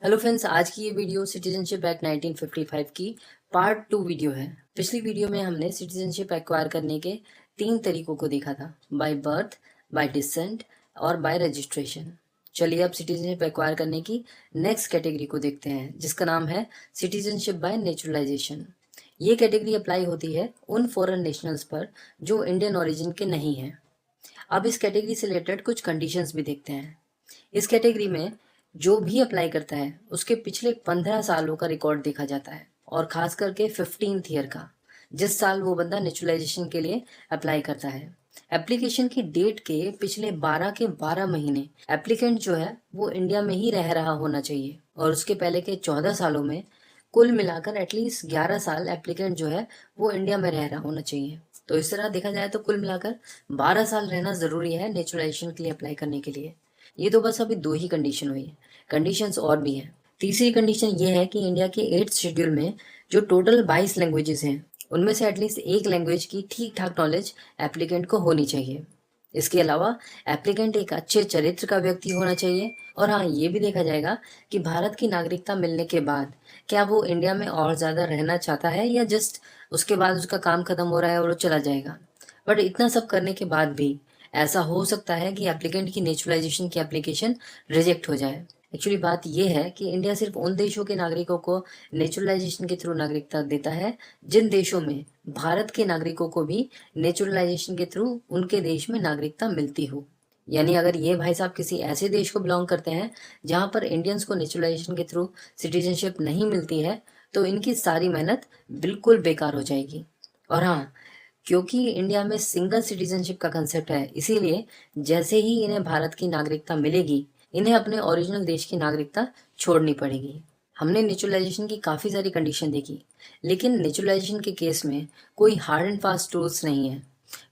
Hello friends, आज की ये वीडियो सिटीजनशिप एक्ट 1955 की पार्ट 2 वीडियो है। पिछली वीडियो में हमने सिटीजनशिप एक्वायर करने के 3 तरीकों को देखा था, बाय बर्थ, बाय डिसेंट और बाय रजिस्ट्रेशन। चलिए अब सिटीजनशिप एक्वायर करने की नेक्स्ट कैटेगरी को देखते हैं, जिसका नाम है सिटीजनशिप बाय नेचुरलाइजेशन। ये कैटेगरी अप्लाई होती है उन फॉरेन नेशनल्स पर जो इंडियन ओरिजिन के नहीं हैं। अब इस कैटेगरी से रिलेटेड कुछ कंडीशंस भी देखते हैं। इस कैटेगरी में जो भी अप्लाई करता है उसके पिछले 15 सालों का रिकॉर्ड देखा जाता है, और खास करके 15th ईयर का, जिस साल वो बंदा नेचुरलाइजेशन के लिए अप्लाई करता है। एप्लीकेशन की डेट के पिछले 12 के 12 महीने एप्लीकेंट जो है वो इंडिया में ही रह रहा होना चाहिए, और उसके पहले के 14 सालों में कुल मिलाकर एटलीस्ट 11 साल एप्लीकेंट जो है वो इंडिया में रह रहा होना चाहिए। तो इस तरह देखा जाए तो कुल मिलाकर 12 साल रहना जरूरी है नेचुरलाइजेशन के लिए अप्लाई करने के लिए। ये तो बस अभी 2 ही कंडीशन हुई है, कंडीशंस और भी हैं। तीसरी कंडीशन ये है कि इंडिया के 8th शेड्यूल में जो टोटल 22 लैंग्वेजेस हैं उनमें से एटलीस्ट एक लैंग्वेज की ठीक ठाक नॉलेज एप्लीकेंट को होनी चाहिए। इसके अलावा एप्लीकेंट एक अच्छे चरित्र का व्यक्ति होना चाहिए, और हाँ, ये भी देखा जाएगा कि भारत की नागरिकता मिलने के बाद क्या वो इंडिया में और ज़्यादा रहना चाहता है या जस्ट उसके बाद उसका काम खत्म हो रहा है और वो चला जाएगा। बट इतना सब करने के बाद भी ऐसा हो सकता है कि एप्लीकेंट की नेचुरलाइजेशन की एप्लीकेशन रिजेक्ट हो जाए। एक्चुअली बात यह है कि इंडिया सिर्फ उन देशों के नागरिकों को नेचुरलाइजेशन के थ्रू नागरिकता देता है जिन देशों में भारत के नागरिकों को भी नेचुरलाइजेशन के थ्रू उनके देश में नागरिकता मिलती हो। यानी अगर ये भाई साहब किसी ऐसे देश को बिलोंग करते हैं जहां पर इंडियंस को नेचुरलाइजेशन के थ्रू सिटीजनशिप नहीं मिलती है, तो इनकी सारी मेहनत बिल्कुल बेकार हो जाएगी। और हाँ, क्योंकि इंडिया में सिंगल सिटीजनशिप का कंसेप्ट है, इसीलिए जैसे ही इन्हें भारत की नागरिकता मिलेगी इन्हें अपने ओरिजिनल देश की नागरिकता छोड़नी पड़ेगी। हमने नेचुरलाइजेशन की काफ़ी सारी कंडीशन देखी, लेकिन नेचुरलाइजेशन के केस में कोई हार्ड एंड फास्ट रूल्स नहीं है।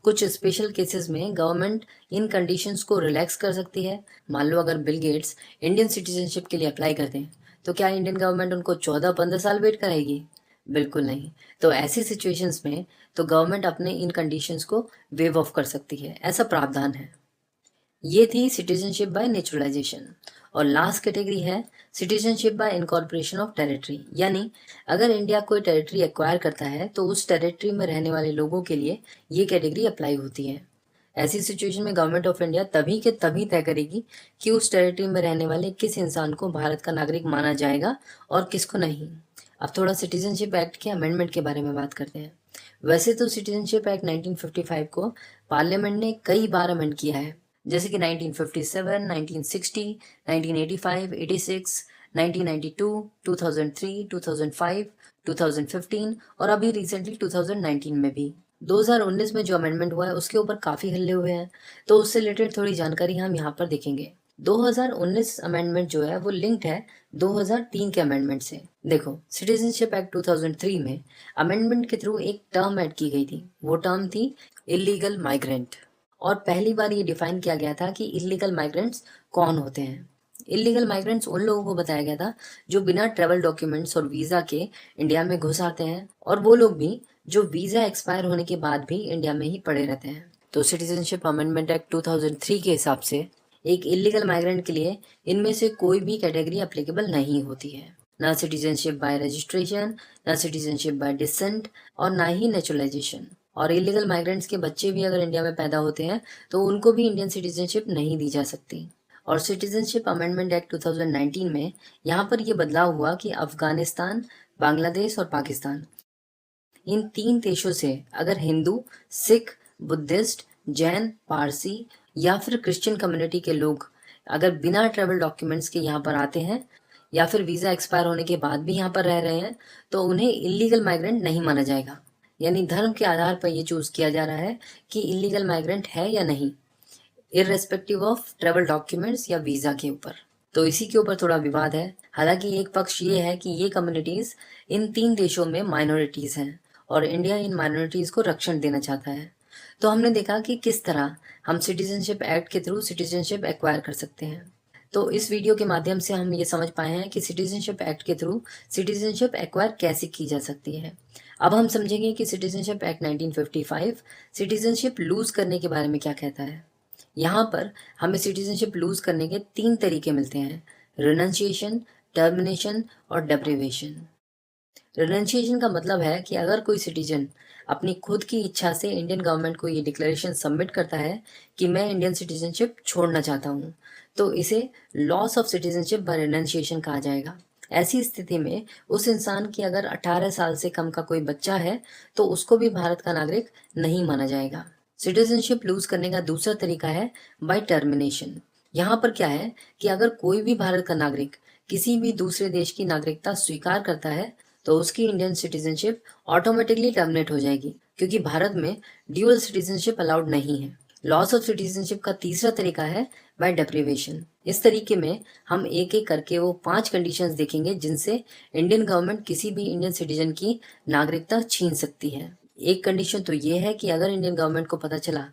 कुछ स्पेशल केसेस में गवर्नमेंट इन कंडीशंस को रिलैक्स कर सकती है। मान लो अगर बिल गेट्स इंडियन सिटीजनशिप के लिए अप्लाई करते हैं, तो क्या इंडियन गवर्नमेंट उनको 14-15 साल वेट कराएगी? बिल्कुल नहीं। तो ऐसी सिचुएशंस में तो गवर्नमेंट अपने इन कंडीशंस को वेव ऑफ कर सकती है, ऐसा प्रावधान है। ये थी सिटीजनशिप बाय नेचुरलाइजेशन। और लास्ट कैटेगरी है citizenship by incorporation of territory. यानी अगर इंडिया कोई टेरिटरी एक्वायर करता है तो उस टेरिटरी में रहने वाले लोगों के लिए ये कैटेगरी अप्लाई होती है। ऐसी सिचुएशन में गवर्नमेंट ऑफ इंडिया तभी के तभी तय करेगी कि उस टेरिटरी में रहने वाले किस इंसान को भारत का नागरिक माना जाएगा और किसको नहीं। अब थोड़ा सिटीजनशिप एक्ट के अमेंडमेंट के बारे में बात करते हैं। वैसे तो सिटीजनशिप एक्ट 1955 को पार्लियामेंट ने कई बार अमेंड किया है, जैसे कि 1957, 1960, 1985, 86, 1992, 2003, 2005, 2015 और अभी रिसेंटली 2019 में भी। 2019 में जो अमेंडमेंट हुआ है उसके ऊपर काफ़ी हल्ले हुए हैं, तो उससे रिलेटेड थोड़ी जानकारी हम यहाँ पर देखेंगे। 2019 अमेंडमेंट जो है वो लिंक्ड है 2003 के अमेंडमेंट से। देखो, सिटीजनशिप एक्ट 2003 में अमेंडमेंट के थ्रू एक टर्म ऐड की गई थी, वो टर्म थी इलीगल माइग्रेंट। और पहली बार ये डिफाइन किया गया था कि इलीगल माइग्रेंट्स कौन होते हैं। इलीगल माइग्रेंट्स उन लोगों को बताया गया था जो बिना ट्रेवल डॉक्यूमेंट्स और वीज़ा के इंडिया में घुस आते हैं, और वो लोग भी जो वीज़ा एक्सपायर होने के बाद भी इंडिया में ही पड़े रहते हैं। तो सिटीजनशिप अमेंडमेंट एक्ट 2003 के हिसाब से एक इलीगल माइग्रेंट के लिए इनमें से कोई भी कैटेगरी एप्लीकेबल नहीं होती है, ना सिटीजनशिप बाय रजिस्ट्रेशन, ना सिटीजनशिप बाय डिसेंट, और ना ही नेचुरलाइजेशन। और इलीगल माइग्रेंट्स के बच्चे भी अगर इंडिया में पैदा होते हैं तो उनको भी इंडियन सिटीजनशिप नहीं दी जा सकती। और सिटीजनशिप अमेंडमेंट एक्ट 2019 में यहाँ पर यह बदलाव हुआ कि अफगानिस्तान, बांग्लादेश और पाकिस्तान, इन 3 देशों से अगर हिंदू, सिख, बुद्धिस्ट, जैन, पारसी या फिर क्रिश्चियन कम्युनिटी के लोग अगर बिना ट्रेवल डॉक्यूमेंट्स के यहाँ पर आते हैं या फिर वीज़ा एक्सपायर होने के बाद भी यहाँ पर रह रहे हैं, तो उन्हें इलीगल माइग्रेंट नहीं माना जाएगा। यानी धर्म के आधार पर यह चूज किया जा रहा है कि इलीगल माइग्रेंट है या नहीं, इररेस्पेक्टिव ऑफ ट्रेवल डॉक्यूमेंट्स या वीज़ा के ऊपर। तो इसी के ऊपर थोड़ा विवाद है। हालांकि एक पक्ष ये है कि ये कम्युनिटीज़ इन 3 देशों में माइनॉरिटीज़ हैं और इंडिया इन माइनॉरिटीज़ को रक्षण देना चाहता है। तो हमने देखा कि किस तरह हम सिटीजनशिप एक्ट के थ्रू सिटीजनशिप एक्वायर कर सकते हैं। तो इस वीडियो के माध्यम से हम ये समझ पाए हैं कि सिटीजनशिप एक्ट के थ्रू सिटीजनशिप एक्वायर कैसे की जा सकती है। अब हम समझेंगे कि सिटीजनशिप एक्ट 1955 सिटीजनशिप लूज करने के बारे में क्या कहता है। यहाँ पर हमें सिटीजनशिप लूज करने के 3 तरीके मिलते हैं, रिनंसिएशन, टर्मिनेशन और डेप्रिवेशन। रिनंसिएशन का मतलब है कि अगर कोई सिटीजन अपनी खुद की इच्छा से इंडियन गवर्नमेंट को ये डिक्लेरेशन सबमिट करता है कि मैं इंडियन सिटीजनशिप छोड़ना चाहता हूँ, तो इसे loss of citizenship by renunciation कहा जाएगा। ऐसी स्थिति में उस इंसान की अगर 18 साल से कम का कोई बच्चा है तो उसको भी भारत का नागरिक नहीं माना जाएगा। सिटीजनशिप लूज करने का दूसरा तरीका है बाय टर्मिनेशन। यहाँ पर क्या है कि अगर कोई भी भारत का नागरिक किसी भी दूसरे देश की नागरिकता स्वीकार करता है तो उसकी इंडियन सिटीजनशिप ऑटोमेटिकली टर्मिनेट हो जाएगी, क्योंकि भारत में ड्यूअल सिटीजनशिप अलाउड नहीं है। लॉस ऑफ सिटीजनशिप का तीसरा तरीका है बाय डेप्रिवेशन। इस तरीके में हम एक एक करके वो 5 कंडीशंस देखेंगे जिनसे इंडियन गवर्नमेंट किसी भी इंडियन सिटीजन की नागरिकता छीन सकती है। एक कंडीशन तो ये है कि अगर इंडियन गवर्नमेंट को पता चला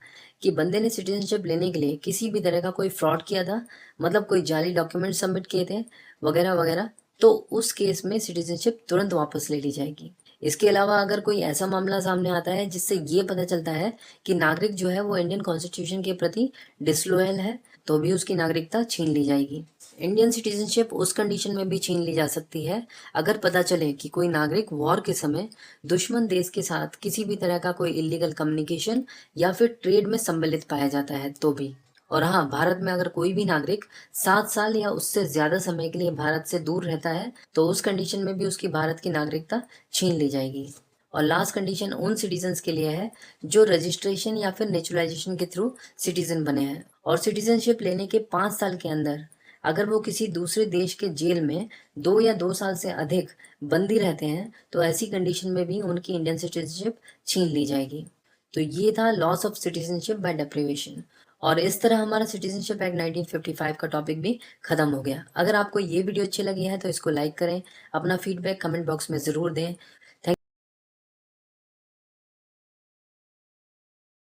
कि बंदे ने सिटीजनशिप लेने के लिए किसी भी तरह का कोई फ्रॉड किया था, मतलब कोई जाली डॉक्यूमेंट सबमिट किए थे वगैरह वगैरह, तो उस केस में सिटीजनशिप तुरंत वापस ले ली जाएगी। इसके अलावा अगर कोई ऐसा मामला सामने आता है जिससे ये पता चलता है कि नागरिक जो है वो इंडियन कॉन्स्टिट्यूशन के प्रति डिसलॉयल है, तो भी उसकी नागरिकता छीन ली जाएगी। इंडियन सिटीजनशिप उस कंडीशन में भी छीन ली जा सकती है अगर पता चले कि कोई नागरिक वॉर के समय दुश्मन देश के साथ किसी भी तरह का कोई इलीगल कम्युनिकेशन या फिर ट्रेड में सम्मिलित पाया जाता है तो भी। और हाँ, भारत में अगर कोई भी नागरिक 7 साल या उससे ज्यादा समय के लिए भारत से दूर रहता है तो उस कंडीशन में भी उसकी भारत की नागरिकता छीन ली जाएगी। और लास्ट कंडीशन उन सिटीजन्स के लिए है जो रजिस्ट्रेशन या फिर नेचुरलाइजेशन के थ्रू सिटीजन बने हैं और सिटीजनशिप लेने के 5 साल के अंदर अगर वो किसी दूसरे देश के जेल में 2 या 2 साल से अधिक बंदी रहते हैं तो ऐसी कंडीशन में भी उनकी इंडियन सिटीजनशिप छीन ली जाएगी। तो ये था loss of citizenship by deprivation. और इस तरह हमारा सिटीजनशिप एक्ट 1955 का टॉपिक भी खत्म हो गया। अगर आपको ये वीडियो अच्छी लगी है तो इसको लाइक करें, अपना फीडबैक कमेंट बॉक्स में ज़रूर दें।